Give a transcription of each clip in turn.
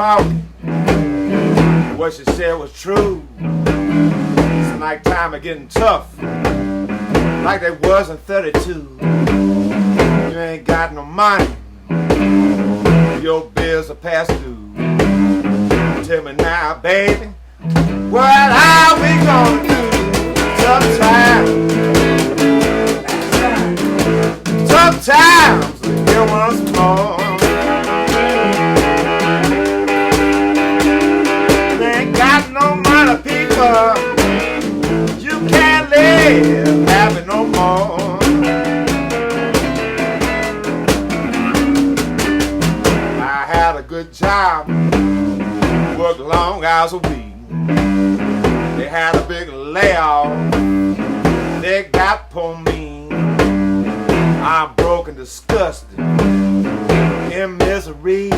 talking. What she said was true. It's nighttime and getting tough, like they was in 32. You ain't got no money, your bills are past due. Tell me now, baby, what are we gonna do? Tough times, here once more. You ain't got no money, people, you can't live happy no more. I had a good job, worked long hours a week. They had a big layoff, they got poor mean. I'm broke and disgusted, in misery.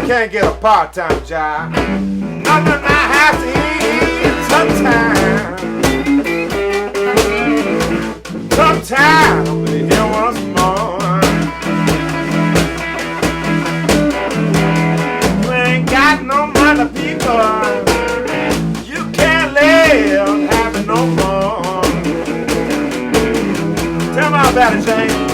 Can't get a part-time job, nothing I have to eat. Sometimes I'm here once more. You ain't got no money, people, you can't live happy no more. Tell me about it, James.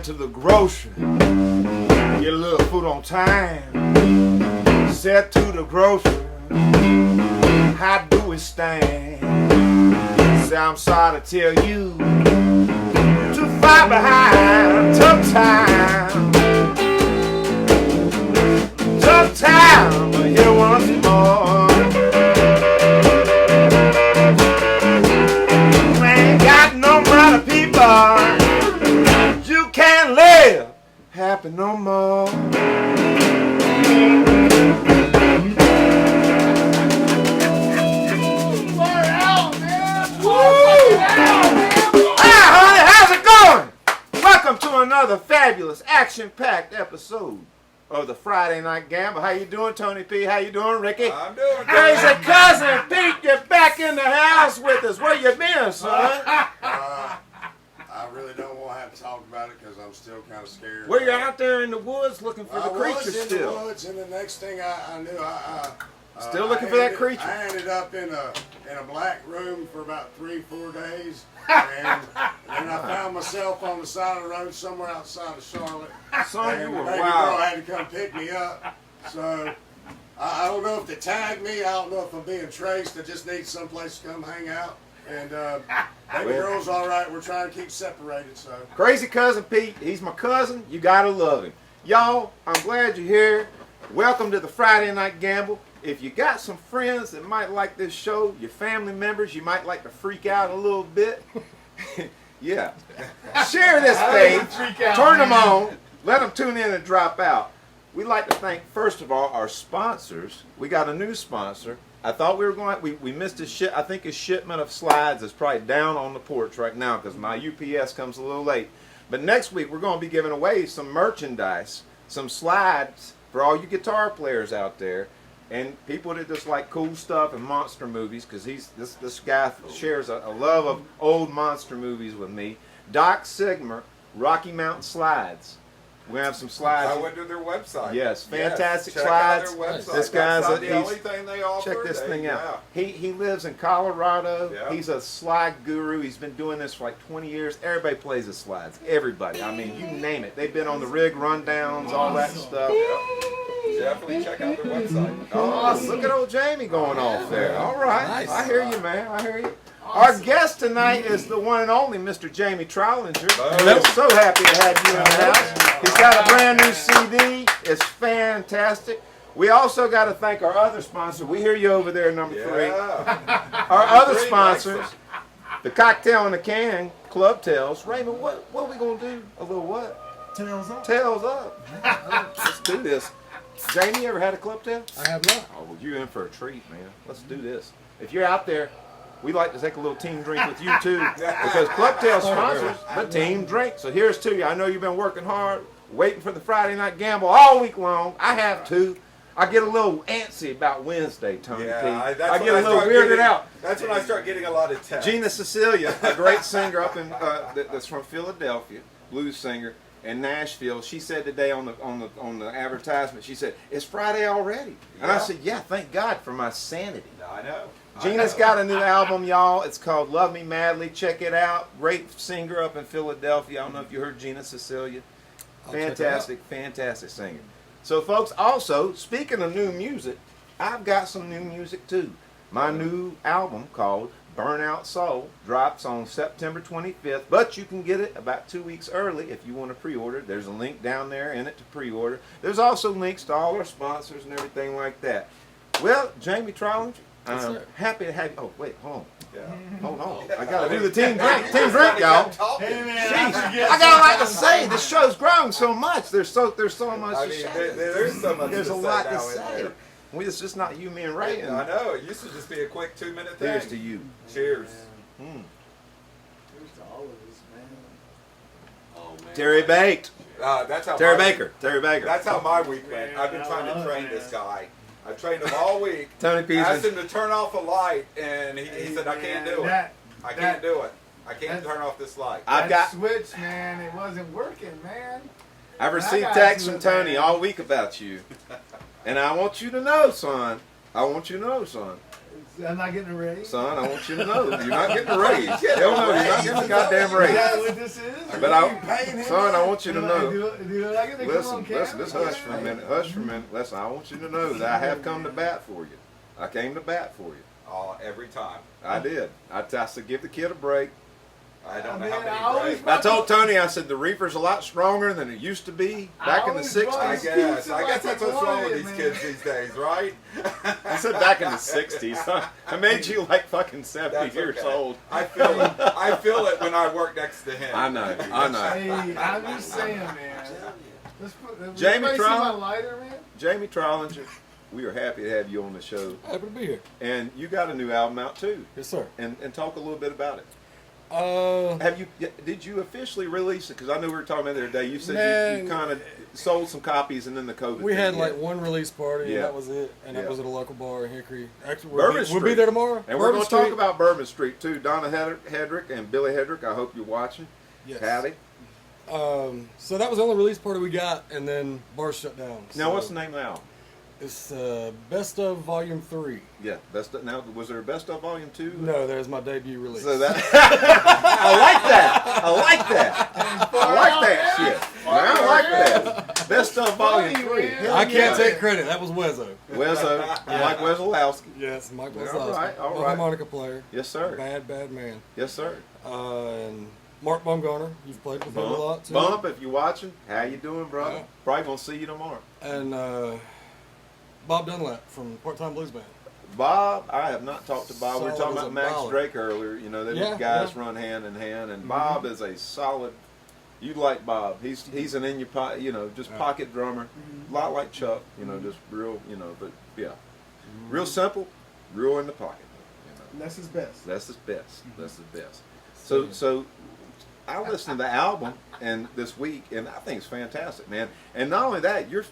To the grocery, get a little food on time. Said to the grocery, how do we stand? Say I'm sorry to tell you, you're too far behind. Tough time, but here once more. You ain't got no money, people, can't live happy no more. Hi, honey, how's it going? Welcome to another fabulous, action-packed episode of the Friday Night Gamble. How you doing, Tony P? How you doing, Ricky? I'm doing good. Crazy cousin Pete, you're back in the house with us. Where you been, son? I really don't want to have to talk about it because I'm still kind of scared. Well, you're out there in the woods looking for the creature still. I was in still. the woods, and the next thing I knew, Still looking for that creature. I ended up in a black room for about 3-4 days, and then I found myself on the side of the road somewhere outside of Charlotte. Son, and you were the baby wild. girl had to come pick me up. So I don't know if they tagged me. I don't know if I'm being traced. I just need someplace to come hang out. And baby girl's all right. We're trying to keep separated. So Crazy cousin Pete, he's my cousin. You gotta love him. Y'all, I'm glad you're here. Welcome to the Friday Night Gamble. If you got some friends that might like this show, your family members, you might like to freak out a little bit. Yeah. Share this page. Turn them on. Let them tune in and drop out. We'd like to thank, first of all, our sponsors. We got a new sponsor. I thought we were going. We missed his ship. I think his shipment of slides is probably down on the porch right now because my UPS comes a little late. But next week we're going to be giving away some merchandise, some slides for all you guitar players out there, and people that just like cool stuff and monster movies. Because this guy shares a love of old monster movies with me. Doc Sigmer, Rocky Mountain Slides. We're going to have some slides. I went to their website. Yes, fantastic check slides. Out their website. This guy's That's not the only thing they offer. Check this thing out. He lives in Colorado. Yeah. He's a slide guru. He's been doing this for like 20 years. Everybody plays the slides. Everybody. I mean, you name it. They've been on the rig rundowns, all that stuff. Yeah. Definitely check out their website. Oh, look at old Jamie going off there. All right. Nice. I hear you, man. I hear you. Our guest tonight is the one and only Mr. Jamie Trollinger. We're so happy to have you in the house. He's got a brand new CD. It's fantastic. We also got to thank our other sponsor. We hear you over there, number 3. Our other sponsors, the Cocktail in the Can, Club Tails. Raymond, what are we going to do? A little what? Tails up. Tails up. Let's do this. Jamie, you ever had a Club Tail? I have not. Oh, well, you're in for a treat, man. Let's do this. If you're out there, we'd like to take a little team drink with you, too. Because Club Tail sponsors the team drink. So here's to you. I know you've been working hard, waiting for the Friday night gamble all week long. I have, too. I get a little antsy about Wednesday, Tony P. I get a little weirded out. That's when I start getting a lot of texts. Gina Cecilia, a great singer up in that's from Philadelphia, blues singer in Nashville. She said today on the advertisement, she said, "It's Friday already." And I said, "Yeah, thank God for my sanity." I know. Gina's got a new album, y'all. It's called Love Me Madly. Check it out. Great singer up in Philadelphia. I don't know if you heard Gina Cecilia. Fantastic, fantastic singer. So, folks, also, speaking of new music, I've got some new music, too. My new album called Burnout Soul drops on September 25th, but you can get it about 2 weeks early if you want to pre-order. There's a link down there in it to pre-order. There's also links to all our sponsors and everything like that. Well, Jamie Trollinger, I'm happy to have you. Oh, wait, hold on. Hold on. I got to do the team drink. Team drink, y'all. Hey, man, I got a lot to say. This show's grown so much. There's so much I to mean, say. there's so much There's to a lot say to now, say. isn't there? It's just not you, me, and Ray. I know. It used to just be a quick 2-minute thing. Here's to you. Cheers. Here's to all of us, man. Oh, man. Terry Baked. That's how Terry my Baker. Terry Baker. That's how my week went. Man, I've been trying to train this guy. I've trained him all week. Tony P's Asked him to turn off a light, and he said, "I can't do it. I can't do it. I can't turn off this light." That switch, man, it wasn't working, man. I've received texts from Tony all week about you. And I want you to know, son. I want you to know, son. I'm not getting a raise. Son, I want you to know. You're not getting a raise. Hell no, you're not getting a goddamn raise. Is that what this is? But son, I want you to know. Do I get to come on camera? Listen, hush for a minute. Hush for a minute. Listen, I want you to know that I have come to bat for you. I came to bat for you. Every time. I did. I said, give the kid a break. I don't know Man, how many breaks. I told Tony, I said, the reefer's a lot stronger than it used to be back in the 60s. I guess that's what's wrong with these kids these days, right? I said back in the 60s. I made you like fucking 70 That's years okay. old. I feel it. I feel it when I work next to him. I know. Hey, I'm just saying, man. Jamie Trollinger. Trollinger. My lighter, man? Jamie Trollinger, we are happy to have you on the show. Happy to be here. And you got a new album out too. Yes, sir. And talk a little bit about it. Uh, Did you officially release it? Because I know we were talking about it the other day. You said Man, you kind of sold some copies and then the COVID. we thing had hit. like one release party, Yeah. and that was it. And Yeah. that was at a local bar in Hickory. Actually, Bourbon we'll Street. be there tomorrow. And we're Bourbon going to talk Street. about Bourbon Street too. Donna Hedrick and Billy Hedrick. I hope you're watching. Yes. Howdy. So that was the only release party we got, and then bars shut down. Now, So what's the name of the album? It's Best of Volume 3. Yeah, now was there a Best of Volume 2? No, there's my debut release. So that I like that. I like that. I like that shit. I like that. Best of Volume 3. Hell I can't yeah. take credit. That was Wezzo. Wezzo, Mike Wezolowski. Yes, Mike All Wazowski. right, all A right. harmonica player. Yes, sir. Bad man. Yes, sir. And Mark Baumgartner. You've played with him a lot, too. Bump, if you're watching, how you doing, brother? Yeah. Probably gonna see you tomorrow. And Bob Dunlap from Part-Time Blues Band. Bob, I have not talked to Bob. We were Solid talking as about a Max ballad. Drake earlier. You know, Yeah, guys yeah. run hand in hand, and Bob is a solid. You like Bob? He's an in your pocket, just pocket drummer. A lot like Chuck, just real, but yeah, real simple. real in the pocket. Less is best. Less is best. Less is best. So I listened to the album and this week, and I think it's fantastic, man. And not only that, your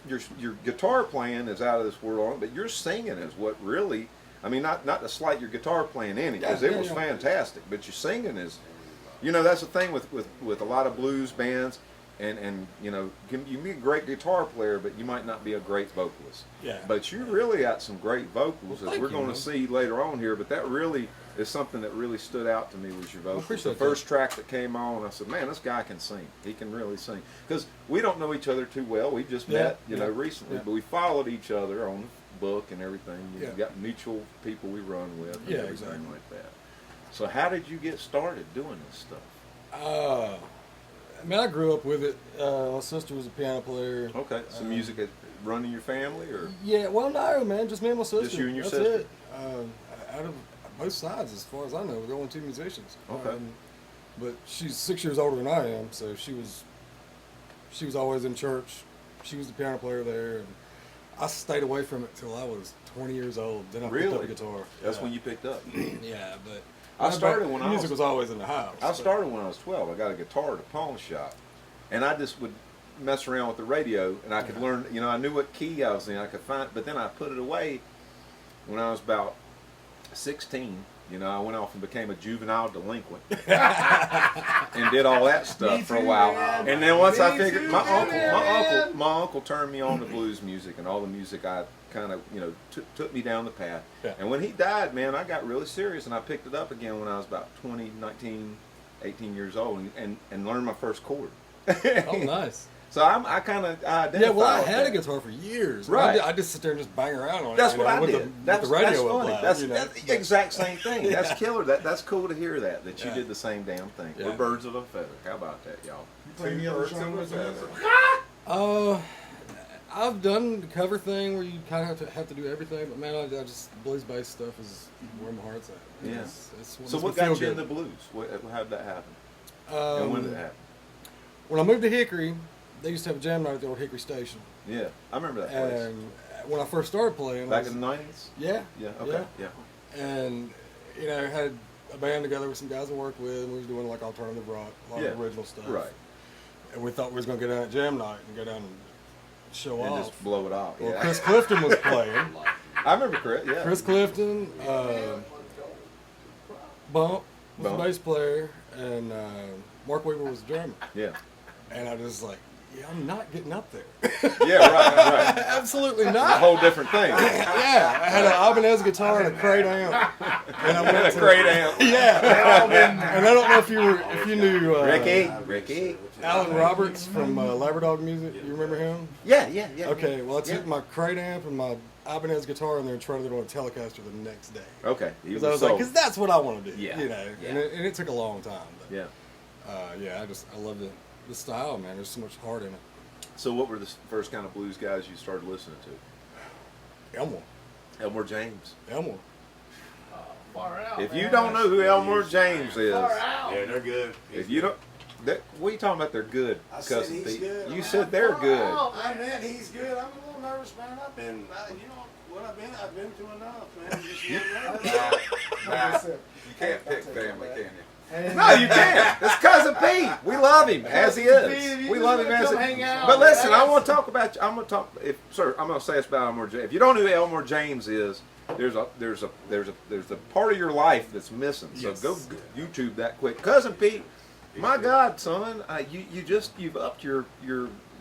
guitar playing is out of this world, but your singing is what really. I mean, not to slight your guitar playing any, because it was fantastic. But your singing is, that's the thing with a lot of blues bands, and you can be a great guitar player, but you might not be a great vocalist. Yeah. But you really got some great vocals, as we're going to see later on here. But that really is something that really stood out to me was your vocals. The first track that came on, I said, man, this guy can sing. He can really sing. Because we don't know each other too well. We just met, recently, but we followed each other on book and everything. We've got mutual people we run with and everything like that. So how did you get started doing this stuff? I grew up with it. My sister was a piano player. Okay, so music is running your family, or? Yeah, well, no, man, just me and my sister. Just you and your That's sister? It. Out of both sides, as far as I know, we're the only two musicians. Okay. But she's 6 years older than I am, so she was always in church. She was the piano player there, and I stayed away from it till I was 20 years old. Then I picked up a guitar. That's when you picked up. Yeah, but I started when music was always in the house. I started when I was 12. I got a guitar at a pawn shop, and I just would mess around with the radio, and I could learn. I knew what key I was in. I could find, but then I put it away when I was about 16. I went off and became a juvenile delinquent and did all that stuff for a while. And then once I figured, my uncle turned me on to blues music and all the music I kind of, took me down the path. Yeah. And when he died, man, I got really serious, and I picked it up again when I was about 18 years old and learned my first chord. Oh, nice. So I kind of identify. Yeah, well, I had a guitar for years. Right. I just sit there and just bang around on it. That's what I did. That's the radio funny. loud, That's the exact same thing. Yeah. That's killer. That's cool to hear that you did the same damn thing. Yeah. We're birds of a feather. How about that, y'all? Play Two birds of a feather. I've done the cover thing where you kind of have to do everything, but man, I just blues-based stuff is where my heart's at. Yeah. It's So what got you in the blues? How did that happen? And when did it happen? When I moved to Hickory, they used to have a jam night at the old Hickory Station. Yeah, I remember that place. And when I first started playing, Back in the 90s? Yeah. Yeah. Okay. Yeah. And had a band together with some guys I worked with, and we was doing like alternative rock, a lot of original stuff. Right. And we thought we was gonna go down at jam night and go down and show off. And just blow it off. Well, Yeah. Chris Clifton was playing. I remember Chris. Yeah. Chris Clifton, Bump was the bass player, and Mark Weaver was the drummer. Yeah. And I was like, yeah, I'm not getting up there. Yeah. Right. Absolutely A not. whole different thing. Yeah, I had an Ibanez guitar and a crate amp. And I went to Great amp. Yeah, and I don't know if you knew Ricky. Alan Roberts from Labradog Music. You remember him? Yeah. Okay, well I took my crate amp and my Ibanez guitar in there and tried it on a Telecaster the next day. Okay. Because I was like, because that's what I want to do. Yeah. And it took a long time. But, yeah. I love the style, man. There's so much heart in it. So what were the first kind of blues guys you started listening to? Elmore James. Elmore. Far out. If you don't know who Elmore James is, Far out. Yeah, they're good. if you don't, what are you talking about? They're good. I said Cousin he's Pete. good. You said they're good. I meant he's good. I'm a little nervous, man. I've been, I've been through enough, man. Just nervous. Like I said, You can't pick family, can you? No, you can't. It's Cousin Pete. We love him as he is. We love him as he hang out. But listen, I want to talk about you. I'm going to talk. I'm going to say this about Elmore James. If you don't know who Elmore James is, there's a part of your life that's missing. So Yes. go YouTube that quick. Cousin Pete, my God, son, you've upped your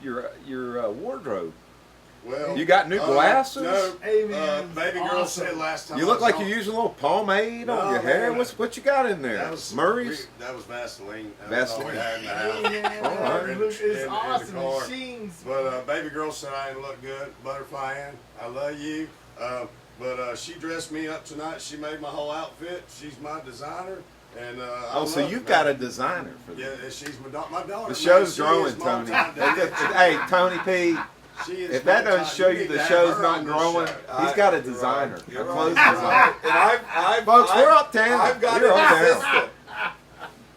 wardrobe. Well, You got new glasses? No, Hey, man, baby girl awesome. said last time. You look like you're using a little pomade on No, your hair. man. What you got in there? That was Murray's? That was Vaseline. Vaseline. That was all we had in the house. All right. It looks, In it's the awesome. car. It shines. But baby girl said I didn't look good. Butterfly Ann, I love you. But she dressed me up tonight. She made my whole outfit. She's my designer. And So you've got a designer for this. Yeah, she's my daughter. The show's man. She growing, is my Tony. time. Hey, Tony P. She is If that my doesn't time. show need you to the have show's her not on this growing, show. he's got a designer, You're a right. clothes designer. And I've Folks, we're uptown. I've got We're an uptown. assistant.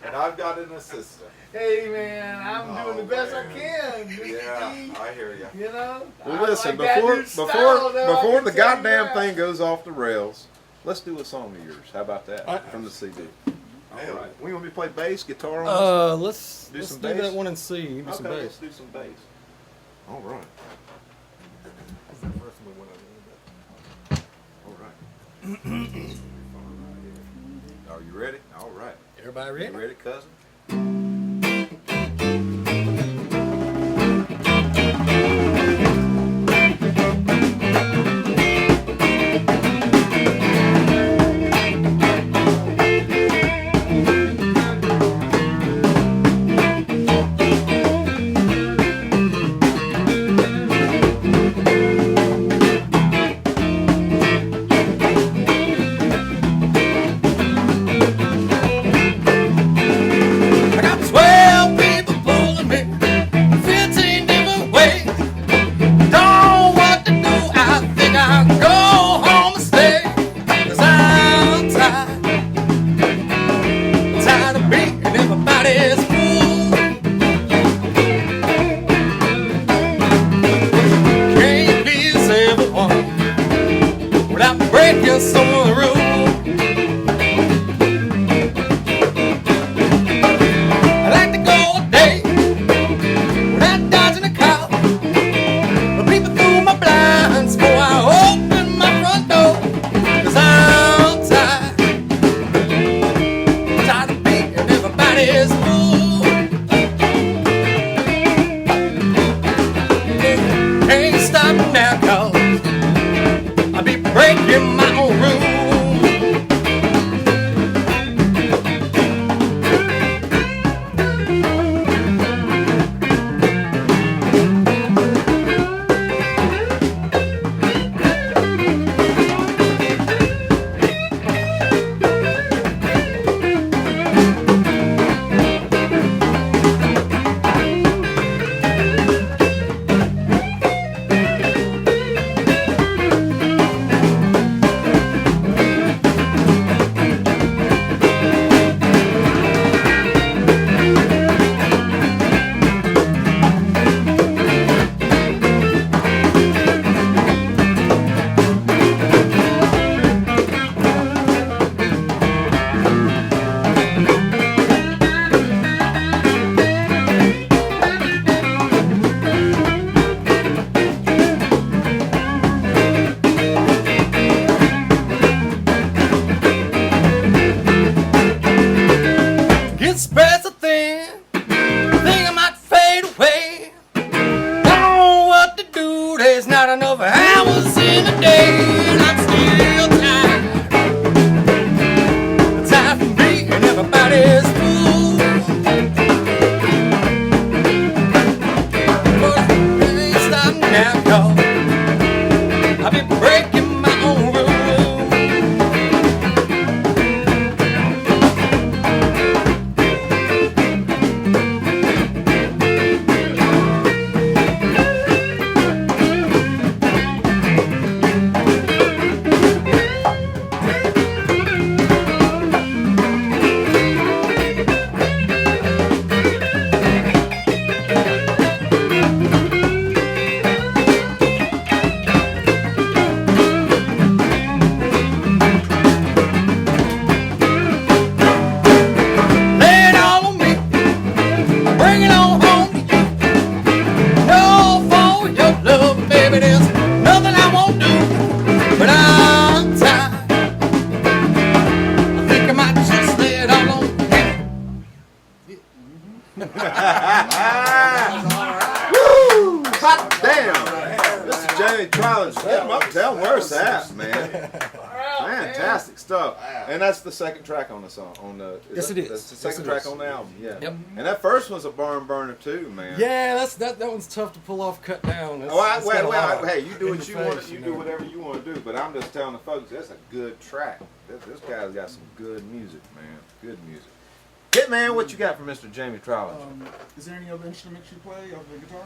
And I've got an assistant. Hey, man, I'm doing the best man. I can. Yeah, I hear you. You know? Well, I listen, like that before new style, though, I before can the tell you goddamn that. thing goes off the rails, Let's do a song of yours. How about that? All right. From the CD. All right. We want me to play bass, guitar on Let's Do do some that bass? one in C. You do some Okay, bass. let's do some bass. All right. That's the first one we went over. All right. Are you ready? All right. Everybody ready? You ready, cousin? I got 12 people pulling me 15 different ways. Don't know what to do. I think I'll go home and stay. 'Cause I'm tired. Tired of being everybody's fool. Can't please everyone without breaking some of the rules. I like to go a day without dodging a car. But people through my blinds before I open my front door. 'Cause I'm tired. Tired of being everybody's fool. Can't stop now 'cause I'll be breaking my own rules. Get spreads a thin, think I might fade away. Don't know what to do, there's not enough hours in the day. And I'm still tired. Tired from being everybody's fool. But I ain't stopping now, 'cause I've been breaking my own rules. Lay it all on me, bring it on home to you. No for your love, baby, there's nothing I won't do. But I'm tired. I think I might just lay it all on you. Woo! Hot damn! Mr. Jamie Trollinger, get him up, tell him where's that, man. Fantastic stuff. And that's the second track on the song. Yes, it is. That's the Yes, second it track is. on the album. Yeah. Yep. And that first one's a barn burner too, man. Yeah, that one's tough to pull off, cut down. It's, Oh, it's got a lot of hey, you do in what the you want. face, You know. do whatever you want to do. But I'm just telling the folks, that's a good track. This guy's got some good music, man. Good music. Hitman, what you got for Mr. Jamie Trollinger? Is there any other instruments you play other than guitar?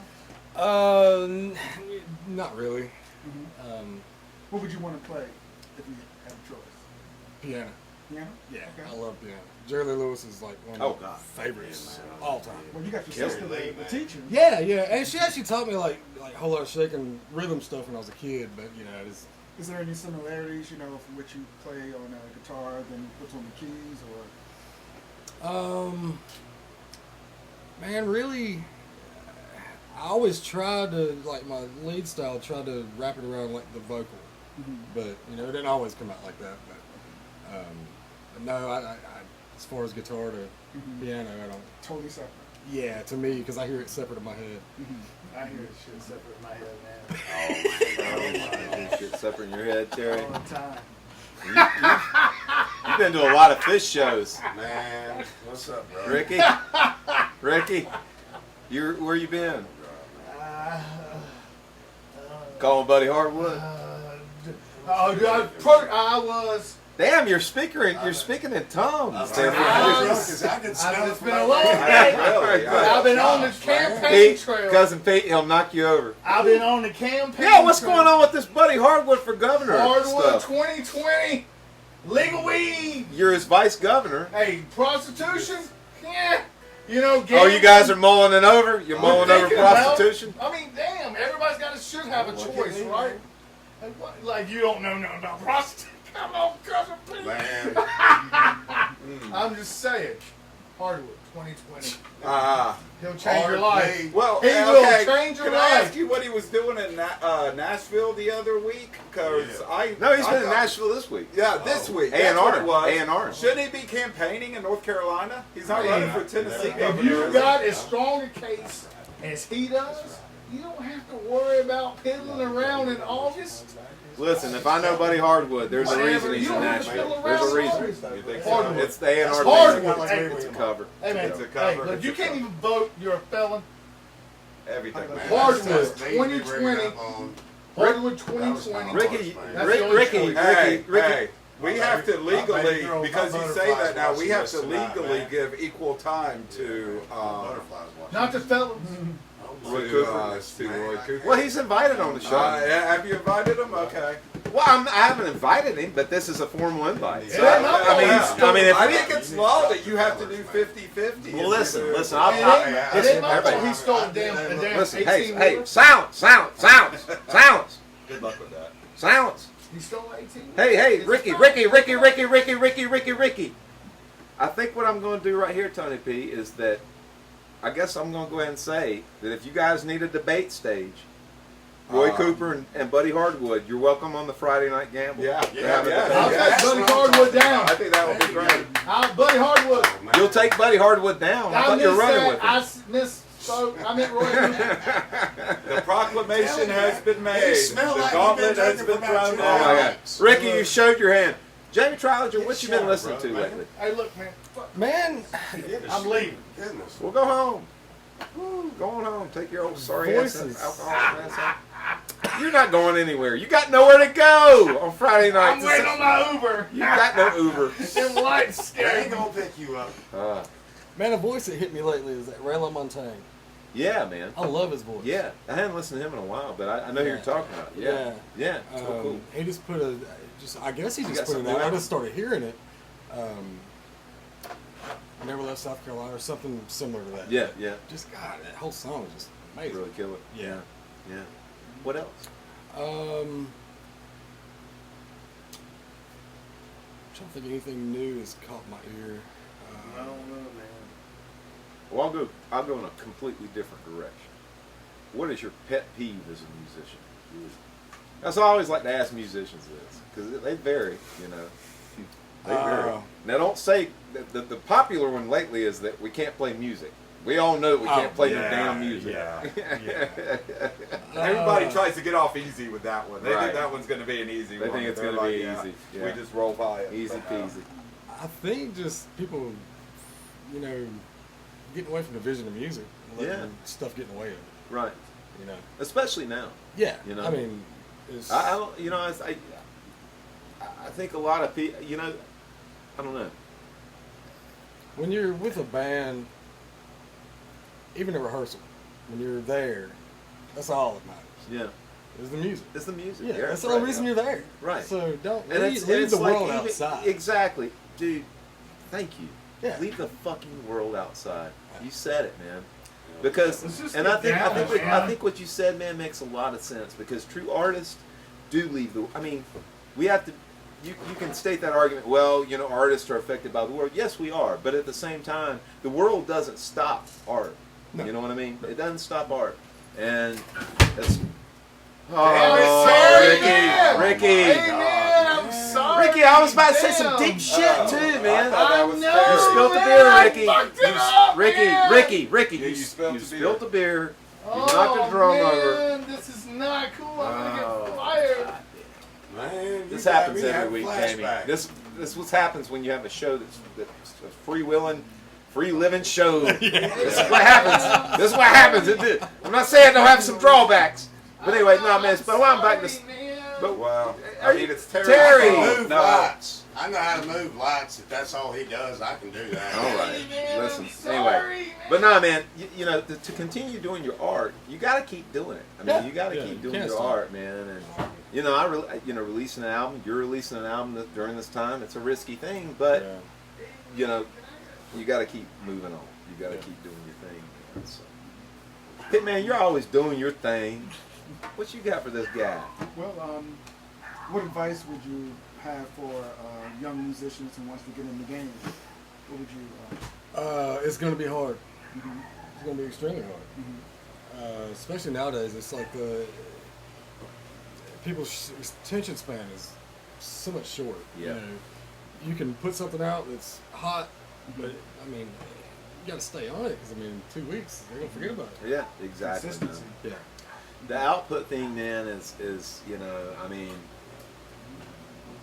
Not really. What would you want to play if you had a choice? Piano. Piano? Yeah, Okay. I love piano. Jerry Lee Lewis is like one Oh, of my God. favorites all time. Well, you got your Kelly sister, Lee, the man. teacher. Yeah, and she actually taught me like a whole lot of shaking rhythm stuff when I was a kid. But you know, Is there any similarities, you know, from which you play on a guitar than you put on the keys, or? Man, really, I always try to, like my lead style, try to wrap it around like the vocal. But, you know, it didn't always come out like that. But no, I as far as guitar to piano, I don't. Totally separate. Yeah, to me, because I hear it separate in my head. I hear this shit separate in my head, man. Oh, shit separate in your head, Terry. All the time. You've been to a lot of fish shows. Man, what's up, bro? Ricky, where you been? Calling Buddy Hardwood. I was. Damn, you're speaking in tongues. I can smell It's it been from a right long there. day. Really? I've been on the campaign Pete, trail. cousin Pete, he'll knock you over. I've been on the campaign. Yeah, what's trail. going on with this Buddy Hardwood for governor Hardwood stuff? 2020. Legal weed. You're his vice governor. Hey, prostitution. Yeah. You know. Oh, you guys are mulling it over? You're mulling over thinking about- prostitution? I mean, damn. Everybody's should have a choice, right? Like you don't know nothing about prostitution. Come on, cousin Pete. Man, I'm just saying. Hardwood 2020. He'll change your hard life. made. Well, He okay, will change your can I life. ask you what he was doing in Nashville the other week? Because Yeah. No, he's I been in thought- Nashville this week. Yeah, this week. A&R. That's what it was. A&R. Shouldn't he be campaigning in North Carolina? He's not running for Tennessee If governor. you got as strong a case as he does, you don't have to worry about piddling around in August. Listen, if I know Buddy Hardwood, there's a Whatever, reason he's you in don't have to Nashville. fiddle There's a around reason. with You think Hardwood. It's the A&R. Hardwood. thing. It's a cover. Hey man, It's a cover. hey, look, you can't even vote. You're a felon. Everything, man. Hardwood That's what they be 2020. bringing up on- Hardwood That 2020. was Ricky, That's the only Ricky, choice. Hey, Ricky. hey, we have to legally, girl, because my you say that butterflies now, we watching have this to tonight, legally man. give equal time to Butterflies watching. Not the felons. Roy to, Cooper. to Roy Cooper. Well, he's invited on the show. Yeah, have you invited him? Okay. Well, I haven't invited him, but this is a formal invite. So, Yeah, no, I mean, yeah. I mean, if I think it's law that you have to do 50-50. well, listen, It listen, ain't listen, my fault everybody, he stole a damn listen, 18 hey, wheeler. silence. Good luck with that. He stole 18. Hey, Ricky. I think what I'm going to do right here, Tony P, is that I guess I'm going to go ahead and say that if you guys need a debate stage, Roy Cooper and Buddy Hardwood, you're welcome on the Friday Night Gamble. Yeah, To have a yeah, debate. I'll yeah. take Buddy Hardwood down. I think that would be great. Buddy Hardwood. You'll take Buddy Hardwood down. I I thought you were missed running that. with him. I misspoke. I meant Roy Cooper. The proclamation has been They made. smell The like gauntlet you've been has drinking been for about thrown 2 Oh my down. God, Ricky, you showed your hand. Jamie Trollinger, what you been Shut up, listening bro, to man. lately? Hey, look, man. Fuck. Man, I'm leaving. Goodness. We'll go home. Going home. Take your old sorry ass Voices. alcohol ass out. You're not going anywhere. You got nowhere to go on Friday night. I'm waiting on my Uber. You got no Uber. Them lights They scared ain't me. gonna pick you up. man, a voice that hit me lately is that Rayla Montaigne. Yeah, man. I love his voice. Yeah, I hadn't listened to him in a while, but I know who you're talking about. Yeah, yeah. So cool. He just put I guess he You just got put it something out. I new just started hearing it. Never Left South Carolina or something similar to that. Yeah, yeah. Just God, that whole song is just amazing. Really kill it. Yeah. Yeah. What else? Trying to think of anything new has caught my ear. I don't know, man. Well, I'll go in a completely different direction. What is your pet peeve as a musician? That's what I always like to ask musicians this, because they vary, you know. They vary. Now, don't say the popular one lately is that we can't play music. We all know that we can't play no damn music. Everybody tries to get off easy with that one. They Right. think that one's going to be an easy They one. think it's They're gonna be like, easy. We Yeah. just roll by it. Easy peasy. I think just people, you know, getting away from the vision of music, and letting Yeah. stuff get in the way of it. Right. You know. Especially now. Yeah. You know. I mean, it's, I don't, you know, I think a lot of people, you know, I don't know. when you're with a band, even a rehearsal, when you're there, that's all that matters. Yeah. Is the music. It's the music. Yeah, You're that's the right, only reason you're there. Right. So don't And leave, it's leave the like world even- outside. Exactly. Dude, thank you. Yeah. Leave the fucking world outside. You said it, man. Because, Let's just and get I think down, man. I think what you said, man, makes a lot of sense. Because true artists, do leave the. I mean, we have to. You can state that argument. Well, you know, artists are affected by the world. Yes, we are. But at the same time, the world doesn't stop art. No. You know what I mean? It doesn't stop art, and that's. sorry, Ricky, man. Ricky. Hey, man, I'm sorry. Ricky, I was about to say some Damn. deep shit too, man. I know, You spilled the man, beer, I Ricky. fucked it up, man. Ricky. Yeah, you spilled the beer. spilled the beer. You Oh, knocked the drum man, over. this is not cool. I'm gonna Oh, get fired. Man, This you got happens me every having week, Jamie. flashbacks. This what happens when you have a show that's a free-willing, free-living show. This is what happens. This is what happens. I'm not saying it don't have some drawbacks, but anyway, no, man. But while I'm back to. But Wow. Are I mean, you- it's Terry. Terry! I can move No. lights. I know how to move lights. If that's all he does, I can do that. All right. Man, Listen. I'm sorry, Anyway, man. but no, man. You know, to continue doing your art, you got to keep doing it. I mean, Yeah. you got to Yeah, keep you doing can't your stop. art, man. And you know, releasing an album. You're releasing an album during this time. It's a risky thing, but Yeah. you know, you got to keep moving on. You got to keep doing your thing. Man. So, hey, man, you're always doing your thing. What you got for this guy? Well, what advice would you have for young musicians who wants to get in the game? What would you? It's going to be hard. Mhm. It's going to be extremely hard. Mhm. Especially nowadays, it's like the people's attention span is so much short. Yeah. You know, you can put something out that's hot, but I mean, you got to stay on it because I mean, 2 weeks they're gonna forget about it. Yeah, exactly. man. Consistency. Yeah. The output thing, man, is you know, I mean,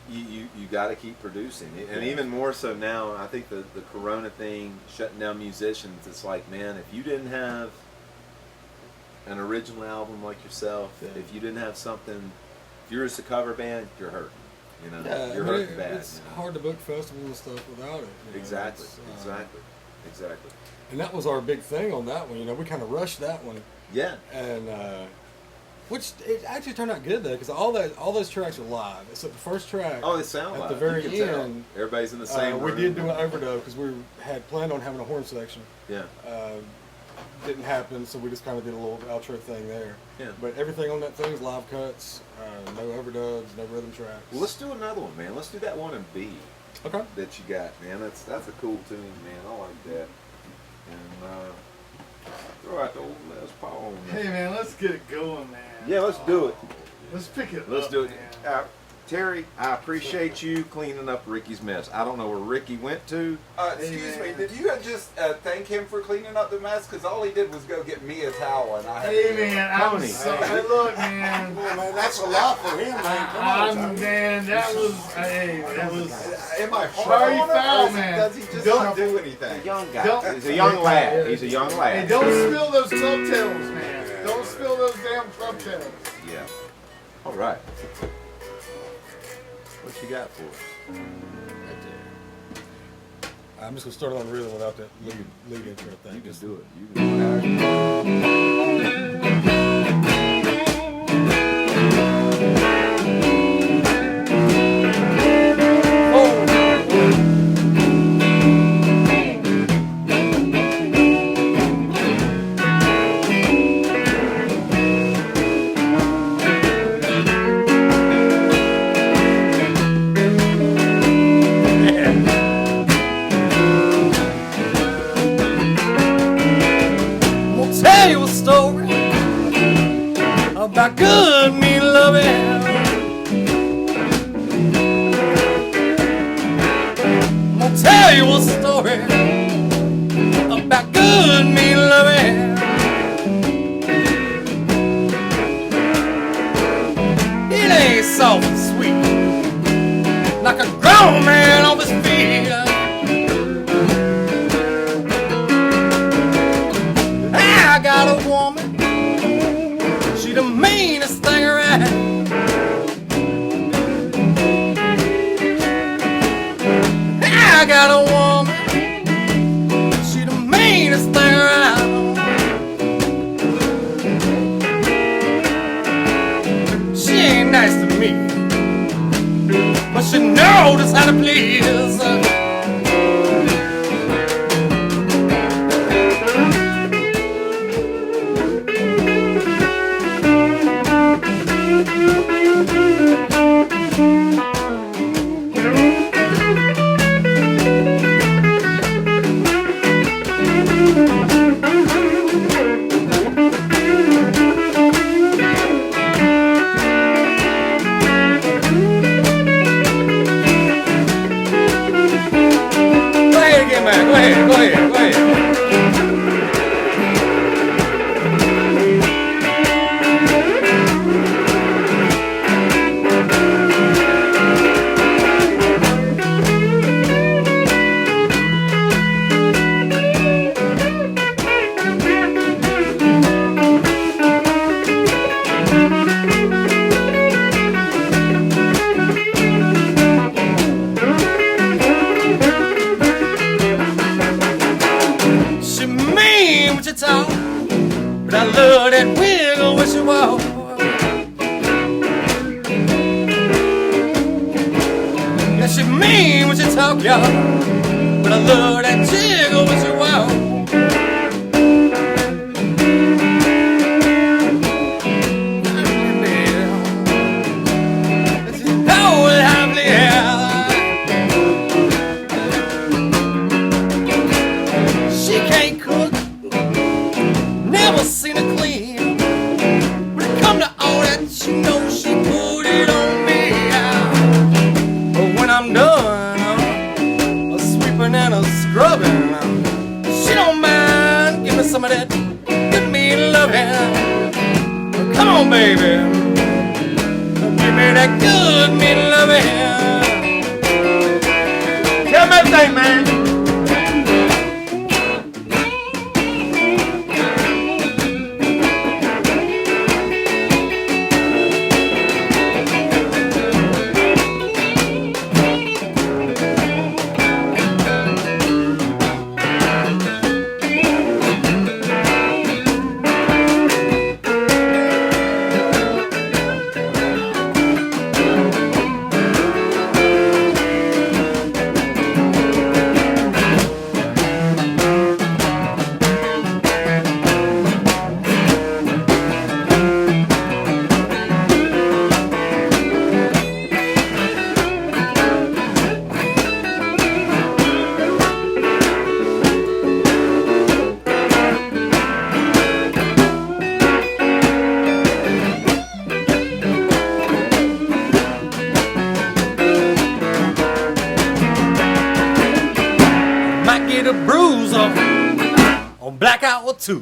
you got to keep producing, and even more so now. I think the Corona thing shutting down musicians. It's like, man, if you didn't have an original album like yourself, Yeah. if you didn't have something, if you're just a cover band, you're hurting. You know, Yeah, you're I mean, hurting bad. it's you know? hard to book festivals and stuff without it. You know, Exactly, it's, exactly. And that was our big thing on that one. You know, we kind of rushed that one, Yeah, and which it actually turned out good though, because all those tracks are live. So the first track, oh, they sound at like the very you can tell. end, Everybody's in the same we room. did do an overdub because we had planned on having a horn section. Yeah, Didn't happen, so we just kind of did a little outro thing there. yeah. But everything on that thing is live cuts, no overdubs, no rhythm tracks. Well, let's do another one, man. Let's do that one in B. Okay. That you got, man. That's a cool tune, man. I like that. And throw out the old Les Paul on there. Hey, man, let's get it going, man. Yeah, let's do it. Let's pick it Let's up, do it. man. Terry, I appreciate you cleaning up Ricky's mess. I don't know where Ricky went to. Excuse me, man. did you just thank him for cleaning up the mess? Because all he did was go get me a towel, and I had Hey, to man, I'm Tony. so. Hey, look, man. Well, man, that's a lot for him, man. Come on, Tony. Man, that was. Hey, that was. Am I Sorry, hard on him, foul, or is he- man. does he just Don't- not do anything? Young guy. Don't- He's a young lad. He's a young Hey, lad. don't spill those club tails, man. Don't spill those damn club tails. Yeah. All right. What you got for us? I'm just gonna start on rhythm without that lead intro thing. You can Just do it. You can do it. I'm gonna tell you a story about good me loving. I'm gonna tell you a story about good me loving. It ain't soft and sweet like a grown man off his feet. I got a woman, she the meanest thing around. I got a woman, she the meanest thing around. but I love that wiggle when she walk. Yeah, she mean when she talk, y'all, but I love that jiggle when she walk. Seen her clean. When it come to all that, you know she put it on me. But when I'm done, a sweeping and a scrubbing, she don't mind. Give me some of that good mean loving. Come on, baby, give me that good mean loving. Tell me everything, man. Blackout or two.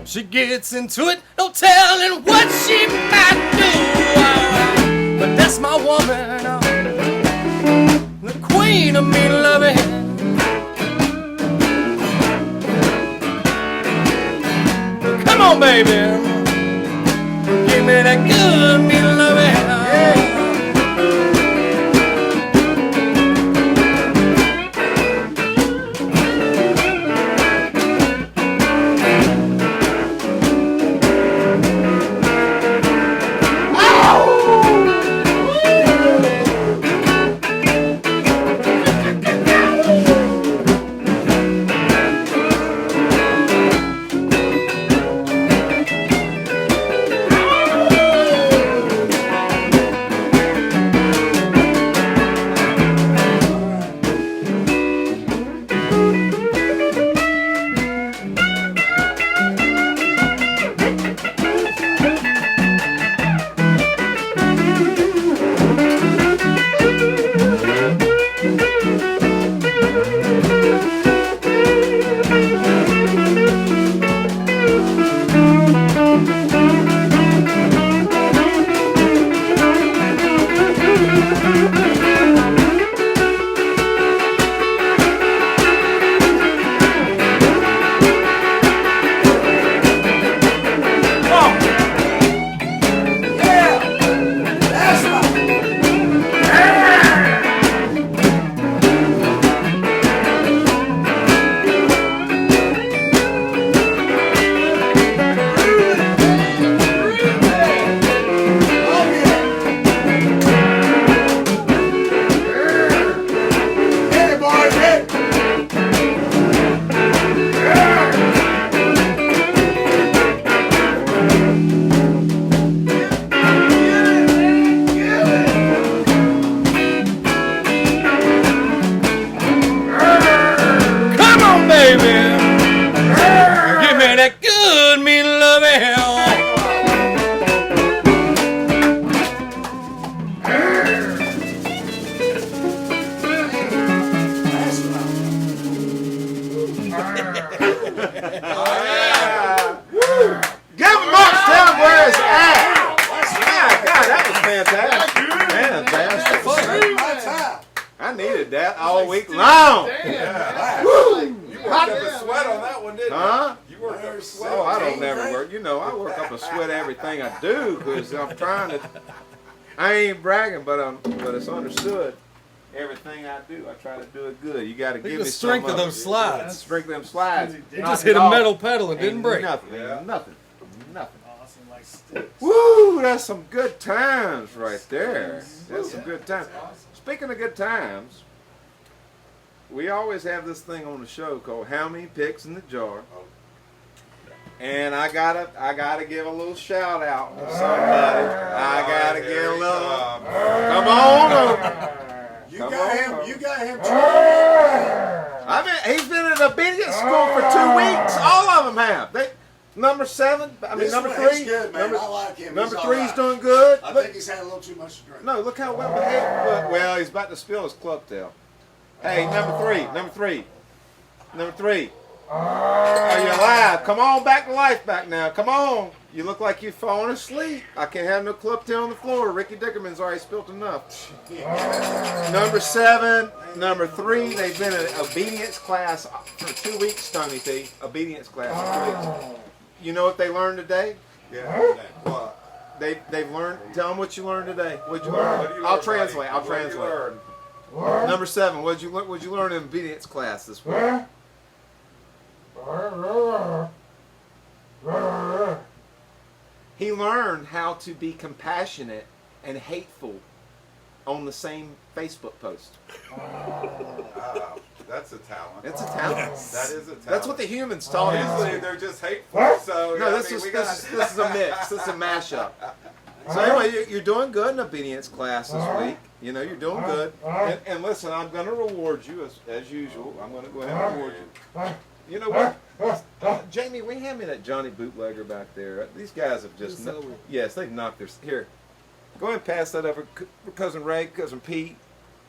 She gets into it, no telling what she might do. But that's my woman, the queen of me loving. Come on, baby, give me that good me loving. I needed that all week long. You worked up a sweat on that one, didn't you? Huh? You worked up a sweat. Oh, I don't never work. You know, I work up a sweat everything I do because I'm trying to. I ain't bragging, but it's understood. everything I do, I try to do it good. You got to Look give at me the strength some of those slides. Strength of them slides. He just hit a metal pedal and didn't break. Nothing. Yeah. Nothing. Awesome, like sticks. Woo! That's some good times right there. That's some good times. Speaking of good times, we always have this thing on the show called "How Many Picks in the Jar," and I gotta give a little shout out to somebody. I gotta give a little. Come on. You got him trained. I mean, he's been at obedience school for 2 weeks. All of them have. Number 7. I mean, This number one, 3. he's good, man. I like him. Number He's 3's all right. doing good. I Look- think he's had a little too much to drink. No, look how well behaved. Well, he's about to spill his club tail. Hey, number 3. Are you alive? Come on back to life back now. Come on. You look like you've fallen asleep. I can't have no club tail on the floor. Ricky Dickerman's already spilt enough. Number 7, number 3, they've been in obedience class for 2 weeks, Stony T. Obedience class for 2 weeks. You know what they learned today? Yeah. What? They've learned. Tell them what you learned today. What'd you learn? What do you I'll learn, translate. buddy? I'll What do you translate. learn? Number 7. What'd you learn in obedience class this week? He learned how to be compassionate and hateful on the same Facebook post. Wow, that's a talent. It's a talent. That is a talent. That's what the humans taught Usually him. they're just hateful. So No, I this mean, is we this got- is a mix. This is a mashup. So anyway, you're doing good in obedience class this week. You know, you're doing good. And listen, I'm going to reward you as usual. I'm going to go ahead and reward you. You know what? Jamie, will you hand me that Johnny bootlegger back there? These guys have just yes, they've knocked their here. Go ahead and pass that over, cousin Ray, cousin Pete.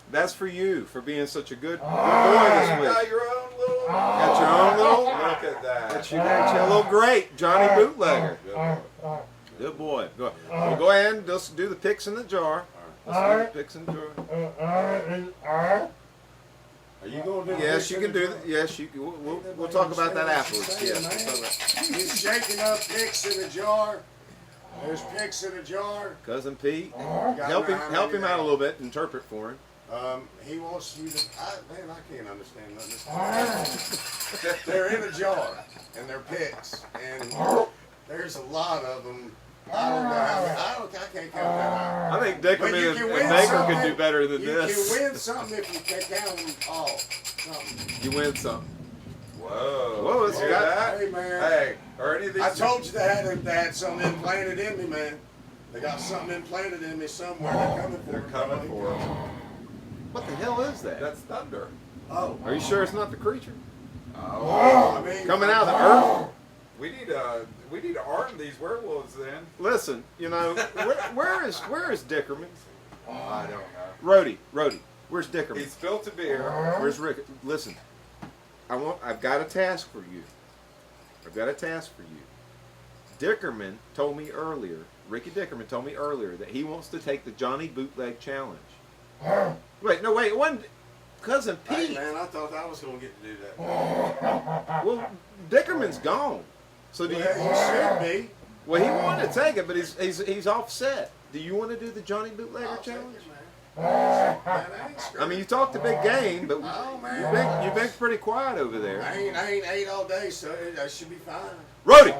That's for you for being such a good boy this You week. got your own little. Got your own little. Look at that. Got your little great Johnny bootlegger. Good one. Good boy. We'll go ahead and just do the picks in the jar. Let's do the picks in the jar. Are you going to do Yes, you can do that. Yes, you can. We'll talk about that afterwards. Yes, we'll talk about He's shaking up picks in a jar. There's picks in a jar. cousin Pete. Got Help him behind out a little bit. Interpret for him. He wants you to. Man, I can't understand nothing. They're in a jar, and they're picks, and there's a lot of them. I don't know how many. I can't count that out. I think But Dickerman you and can win Baker something. could do better than You this. can win something if you can count them all. Something. You win something. Whoa. Whoa, it's Hear got- that? Hey, man. Hey, are any of these? I told you they had something implanted in me, man. They got something implanted in me somewhere. They're coming for They're me. coming Billy. for us. What the hell is that? That's thunder. Oh. Are you sure it's not the creature Oh. I mean, coming out of the earth? We need to arm these werewolves then. Listen, you know, where is Dickerman? I don't know. Rhodey, where's Dickerman? He spilled a beer. Where's Rick? Listen, I've got a task for you. Dickerman told me earlier, Ricky Dickerman told me earlier that he wants to take the Johnny Bootleg Challenge. Wait, it wasn't cousin Hey, Pete. man, I thought I was going to get to do that. Well, Dickerman's gone. So do you? Well, you should be. Well, he wanted to take it, but he's offset. Do you want to do the Johnny Bootlegger I'll take Challenge? it, man. Man, I ain't scared. I mean, you talked a big game, but Oh, man. you've been pretty quiet over there. I ain't ate all day, so I should be fine. Rhodey!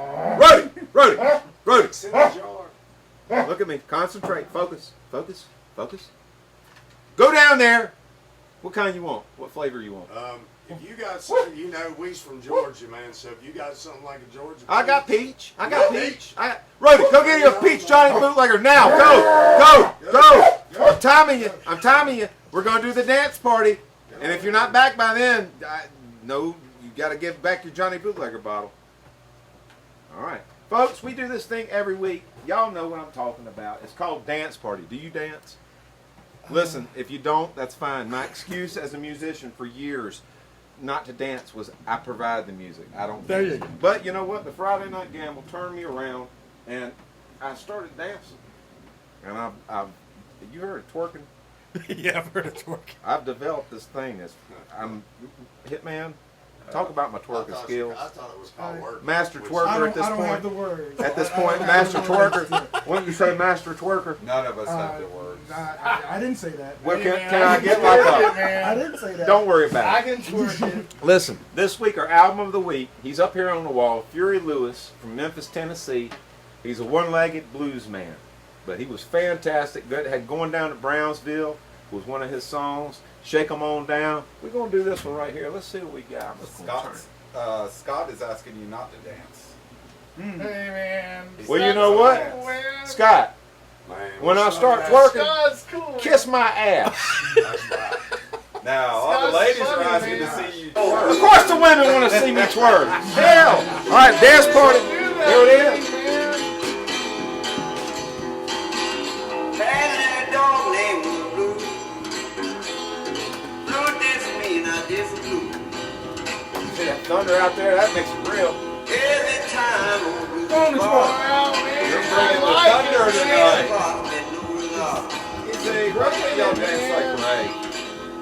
It's in the jar. Look at me. Concentrate. Focus. Go down there. What kind you want? What flavor you want? If you got something, you know, we's from Georgia, man. So if you got something like a Georgia, I got peach. Really? Rhodey, go get you a peach Johnny Bootlegger now. Go. I'm timing you. We're going to do the dance party. And if you're not back by then, you got to give back your Johnny Bootlegger bottle. All right. Folks, we do this thing every week. Y'all know what I'm talking about. It's called Dance Party. Do you dance? Listen, if you don't, that's fine. My excuse as a musician for years not to dance was I provide the music. I don't There dance. you go. But you know what? The Friday Night Gamble turned me around, and I started dancing. And I've you heard of twerking? Yeah, I've heard it twerk. I've developed this thing. I'm Hitman. Talk about my I twerking thought skills. I thought it was called work. Master Which- twerker at this I don't have the point. words. At this point, master twerker. Wouldn't you say master twerker? None of us have the words. I didn't say that. Well, Hey, can, man, can I can get twerk like it, a? man. I didn't say that. Don't worry about I it. can twerk it. Listen, this week our album of the week, he's up here on the wall, Fury Lewis from Memphis, Tennessee. He's a one-legged blues man, but he was fantastic. Good, had Going Down to Brownsville was one of his songs. Shake 'em on down. We're gonna do this one right here. Let's see what we got. I'm just gonna turn Scott is asking you not to dance. Hey, man. Well, you know what? Man. Scott, Man, when I what's start up, twerking, Scott's cool. kiss my ass. That's right. Now, all the Scott's ladies funny, are asking man. to see you Of twerk. course the women want to see me twerk. Hell. All right, dance party. Here it is. Had a dog named Blue. Blue dissed me, and I dissed Blue. See that thunder out there? That makes it real. Every time old Blue Go on this falls, part. You're bringing the thunder tonight. You see, y'all dance like Ray.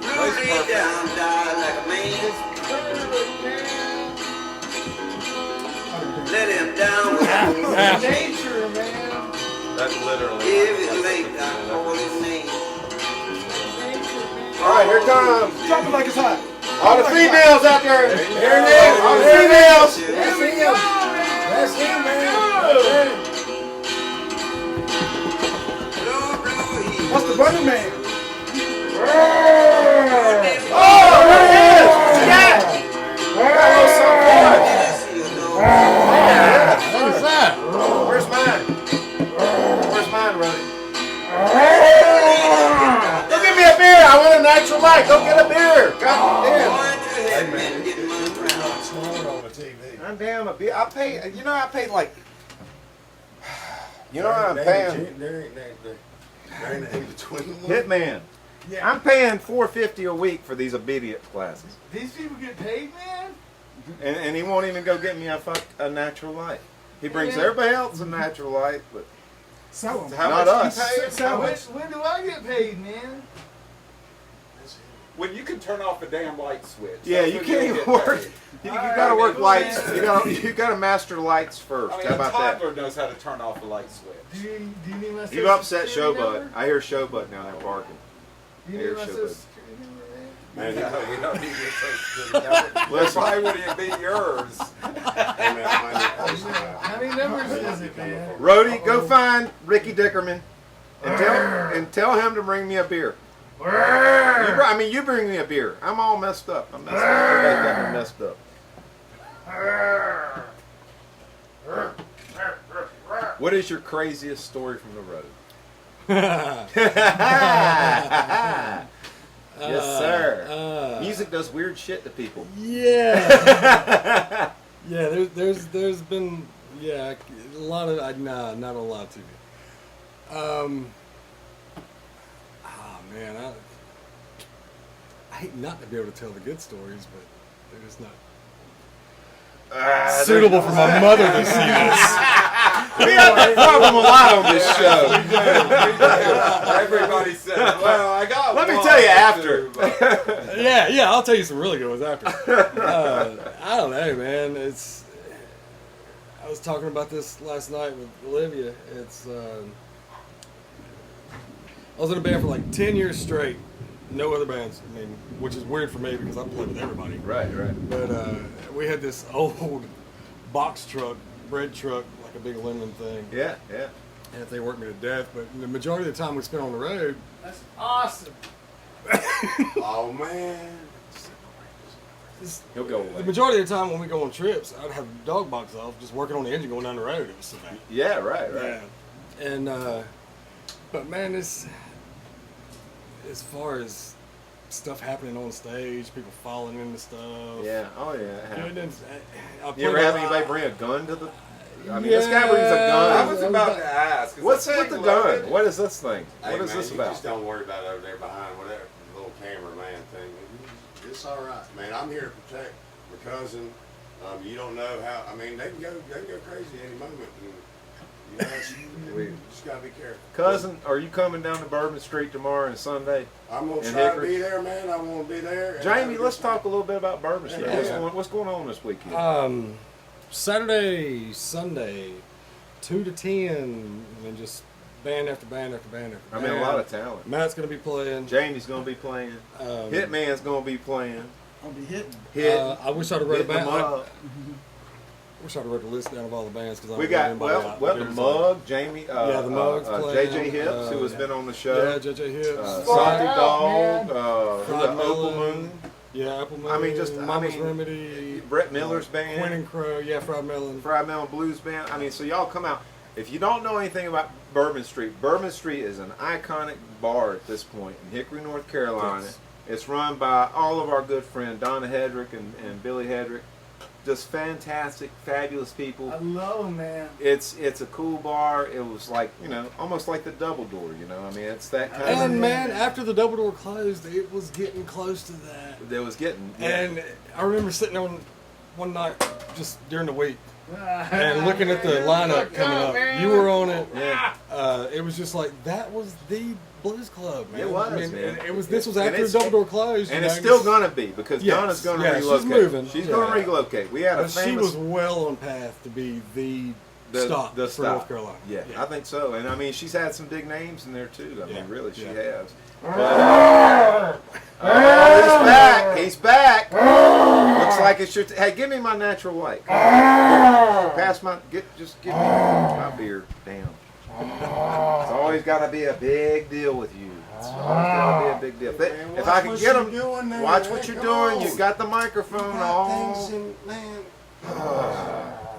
Blue lay down, died like a man. Let him down with a Nature, man. That's literally. If it's late, I call his name. All right, here it comes. Drop it like it's hot. All the females out there. Here it is. All the females. Here we go, man. That's him, man. Blue, blue, he What's the Burning Man? Oh, there it is. Yeah. Hello, What is that? Where's mine? Where's mine, Ronnie? Go get me a beer. I want a natural light. Go get a beer. God damn. On the TV. God damn a beer. I pay. You know, I paid like. You know what I'm paying? There ain't in between. Hitman. Yeah. I'm paying $4.50 a week for these obedience classes, These people get paid, man? and he won't even go get me a natural light. He brings Yeah. everybody else a natural light, but Sell them. How Not much us. you paying? Sell When, them. when do I get paid, man? When you can turn off a damn light switch. yeah, that's you when can't you'll even get work. paid. You All right, gotta work cool, lights. man. You gotta master lights first. I mean, How a about that? toddler knows how to turn off a light switch. Do you need my You upset Showbud. I hear Showbud down there barking. Do you Air need my show, social bud. security number, Man, No, you don't need your social security number. Listen. Why would it be yours? man? How many numbers is it, man? Rhodey, go find Ricky Dickerman and tell him to bring me a beer. You bring me a beer. I'm all messed up. I'm messed up. Everybody got me messed up. What is your craziest story from the road? Yes, sir. Music does weird shit to people. Yeah. Yeah, there's been a lot of not a lot of TV. Man, I hate not to be able to tell the good stories, but they're just not suitable for my mother to see this. We have that problem a lot on this show. Everybody says, well, I got Let me one tell you or after. two, but- Yeah, I'll tell you some really good ones after. I don't know, man. I was talking about this last night with Olivia. I was in a band for like 10 years straight. No other bands. I mean, which is weird for me because I play with everybody. Right, right. But we had this old box truck, bread truck, like a big aluminum thing. Yeah, yeah. And if they worked me to death, but the majority of the time we spent on the road. That's awesome. Oh man. He'll go The away. majority of the time when we go on trips, I'd have the dog box off, just working on the engine going down the road. It was so bad. Yeah, right, right. Yeah. And but man, as far as stuff happening on stage, people falling into stuff. Yeah, oh yeah. it happens. Goodness, You ever have anybody bring a gun to the? I mean, this guy brings a gun. I was about to ask. 'cause What's that with the thing gun? loaded. What is this thing? Hey, What is man, this you about? just don't worry about it over there behind whatever little cameraman thing. It's all right, man. I'm here to protect my cousin. You don't know how. I mean, they can go crazy any moment. And We just gotta be careful. Cousin, are you coming down to Bourbon Street tomorrow and Sunday? I'm gonna in try to Hickory? be there, man. I want to be there. Jamie, let's talk a little bit about Bourbon Street. Yeah. What's going on this weekend? Saturday, Sunday, 2 to 10, and then just band after band after band after I band. mean, a lot of talent. Matt's gonna be playing. Jamie's going to be playing. Hitman's going to be playing. I'll be hitting. I wish I'd have read a Hit them band. up. Wish I'd have read the list down of all the bands because We got the Mug, Jamie, the Mug's playing, JJ Hips, who has been on the show. Yeah, JJ Hips. Salty Wow, Dog, Fried Opal Melon. Moon, Yeah, Apple Moon. I mean, just- Mama's Remedy. Brett Miller's band, Quinn and Crow. Yeah, Fried Melon. Fried Melon Blues Band. I mean, so y'all come out. If you don't know anything about Bourbon Street is an iconic bar at this point in Hickory, North Carolina. Yes. It's run by all of our good friends, Donna Hedrick and Billy Hedrick. Just fantastic, fabulous people. I love him, man. It's a cool bar. It was like, almost like the Double Door, I mean, it's that kind of... And man, after the Double Door closed, it was getting close to that. That was getting... And I remember sitting on one night just during the week and looking at the lineup coming up. Man. You were on it. Yeah. It was just like that was the blues club, man. It was, I mean, man. and this was And after it's- the Double Door closed. And you it's know, still going to be, because Yes. Donna's going to Yeah, she's relocate. moving. She's going to Yeah. relocate. We had a But she famous... was well on path to be the stop for North Carolina. Yeah, I think so. And I mean, she's had some big names in there too. I mean, really, she Yeah. has. But, he's back. He's back. Looks like it's your... Hey, give me my natural light. Pass my... Just give me my beer. Damn. It's always got to be a big deal with you. It's always got to be a big deal. If I can get them... Watch what you're doing. You got the microphone on.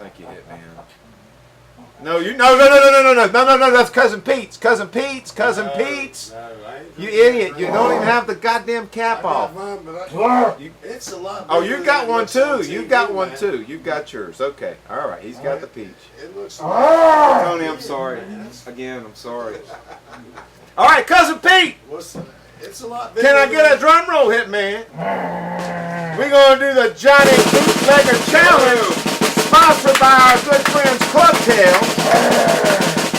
Thank you, Hitman. No, no, that's Cousin Pete's. Cousin Pete's. You idiot. You don't even have the goddamn cap off. It's a lot. Oh, bigger you got than it one looks on too. You TV, got one man. too. You got yours. Okay. All right. He's got the peach. It looks Tony, I'm sorry. Again, I'm sorry. All right, Cousin Pete. It's a lot bigger. Can I get a drum roll, Hitman? We're going to do the Johnny Bootlegger Challenge, sponsored by our good friends Clubtail.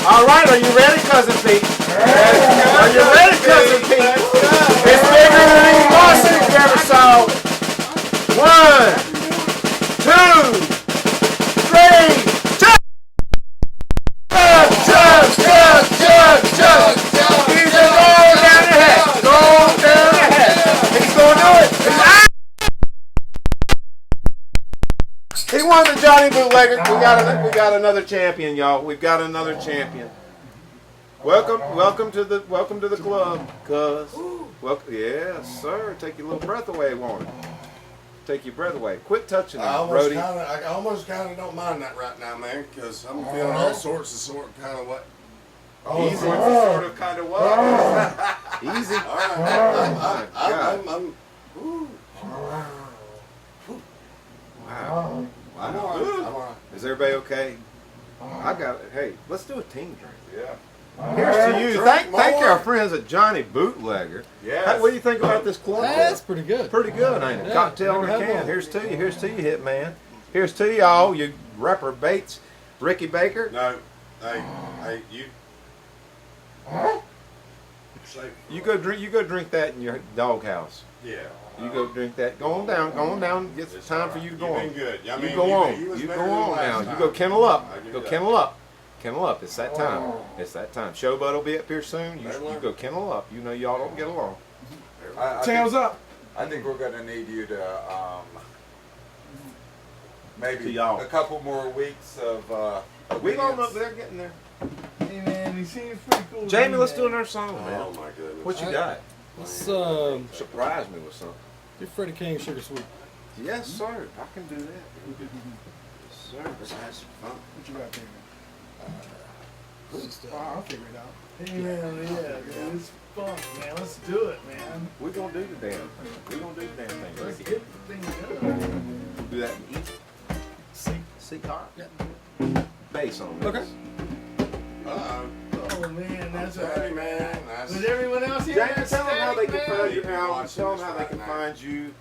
All right, are you ready, Cousin Pete? Are you ready, Cousin Pete? It's bigger than any lawsuit you ever saw. 1, 2, 3, jump! Jump! He's going down the hatch. Going down the hatch. He's going to do it. He won the Johnny Bootlegger. We got another champion, y'all. We've got another champion. Welcome to the club, cuz. Welcome, yes, sir. Take your little breath away, won't it? Take your breath away. Quit touching him, Brody. I almost kind of don't mind that right now, man, because I'm feeling all sorts of kind of what. Easy. Sort of, kind of what? Easy. All right. God. Ooh. Wow. I'm all right. I'm all right. Is everybody okay? I got it. Hey, let's do a team drink. Yeah. Here's to you. Thank our friends at Johnny Bootlegger. Yes. Hey, what do you think about this club? That's pretty good. Pretty good, ain't it? Yeah, Cocktail in never a had can. one. Here's to you. Here's to you, Hitman. Here's to y'all, you reprobates. Ricky Baker. No. Hey, you. Safe. You go drink that in your doghouse. Yeah. You go drink that. Go on down. It's time for you to go on. You've been good. I You mean, go on. was You better go than on last now. You time. go kennel up. I'll give Go you that. kennel up. Kennel up. It's that time. It's that time. Showbud will be up here soon. You go kennel up. You know y'all don't get along. Tails up. I think we're going to need you to maybe To y'all. a couple more weeks of We obedience. going up there, getting there. Hey, man, he seems pretty cool. Jamie, man. let's do another song, man. Oh my goodness. What you got? Let's Surprise me with something. do Freddie King Sugar Sweet. Yes, sir. I can do that. Yes, sir. Let's have some fun. What you got there? Just, I'll figure it out. Hey, man, yeah, man, it's fun, man. Let's do it, man. We're going to do the damn thing. We're going to do the damn thing. Let's Ricky. get the thing going. We'll do that in each C chord. Yeah. Bass on this. Okay. Oh, man, that's all Hey, right. man. That's With everyone else here, Jamie, that's tell them how they can static, find you man. now. Tell them how they can find you.